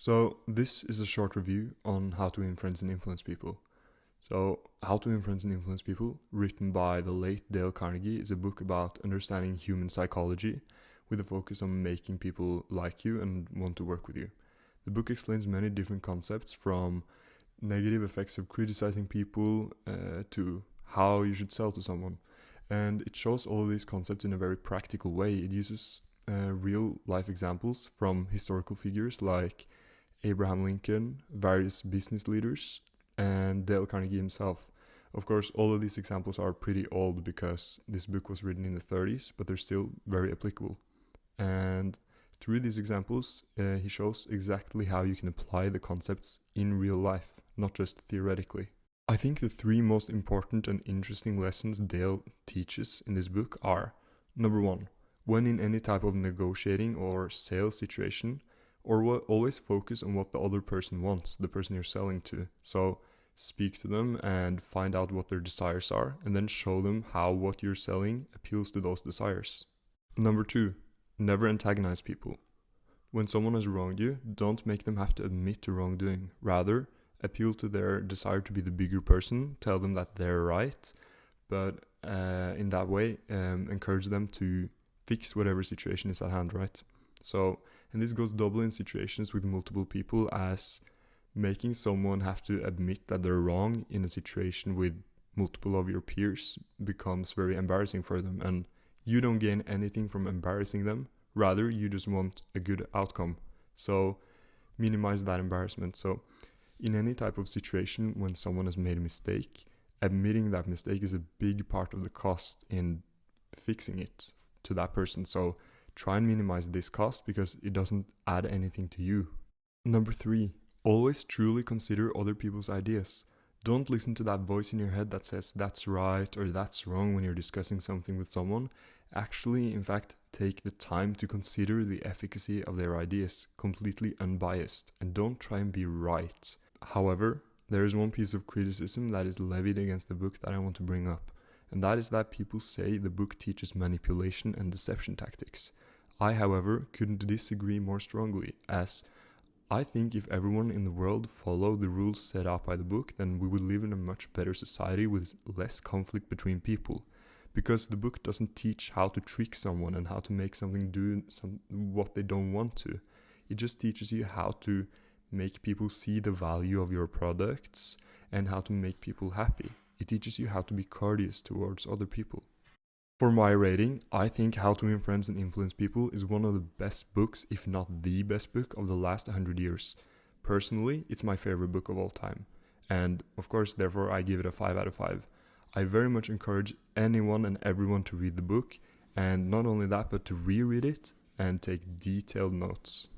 So this is a short review on how to influence and influence people. So How to Influence and Influence People, written by the late Dale Carnegie, is a book about understanding human psychology with a focus on making people like you and want to work with you. The book explains many different concepts from negative effects of criticizing people to how you should sell to someone. And it shows all of these concepts in a very practical way. It uses real life examples from historical figures like Abraham Lincoln, various business leaders, and Dale Carnegie himself. Of course, all of these examples are pretty old because this book was written in the 30s, but they're still very applicable. And through these examples, he shows exactly how you can apply the concepts in real life, not just theoretically. I think the three most important and interesting lessons Dale teaches in this book are: number one, when in any type of negotiating or sales situation, always focus on what the other person wants, the person you're selling to. So speak to them and find out what their desires are, and then show them how what you're selling appeals to those desires. Number two, never antagonize people. When someone has wronged you, don't make them have to admit to wrongdoing. Rather, appeal to their desire to be the bigger person, tell them that they're right, but in that way, encourage them to fix whatever situation is at hand, right? And this goes double in situations with multiple people, as making someone have to admit that they're wrong in a situation with multiple of your peers becomes very embarrassing for them, and you don't gain anything from embarrassing them. Rather, you just want a good outcome. So minimize that embarrassment. So in any type of situation when someone has made a mistake, admitting that mistake is a big part of the cost in fixing it to that person. So try and minimize this cost because it doesn't add anything to you. Number three, always truly consider other people's ideas. Don't listen to that voice in your head that says that's right or that's wrong when you're discussing something with someone. Actually, in fact, take the time to consider the efficacy of their ideas, completely unbiased, and don't try and be right. However, there is one piece of criticism that is levied against the book that I want to bring up, and that is that people say the book teaches manipulation and deception tactics. I, however, couldn't disagree more strongly, as I think if everyone in the world followed the rules set out by the book, then we would live in a much better society with less conflict between people. Because the book doesn't teach how to trick someone and how to make something do what they don't want to. It just teaches you how to make people see the value of your products and how to make people happy. It teaches you how to be courteous towards other people. For my rating, I think How to Influence and Influence People is one of the best books, if not the best book, of the last 100 years. Personally, it's my favorite book of all time. And of course, therefore, I give it a 5 out of 5. I very much encourage anyone and everyone to read the book, and not only that, but to reread it and take detailed notes.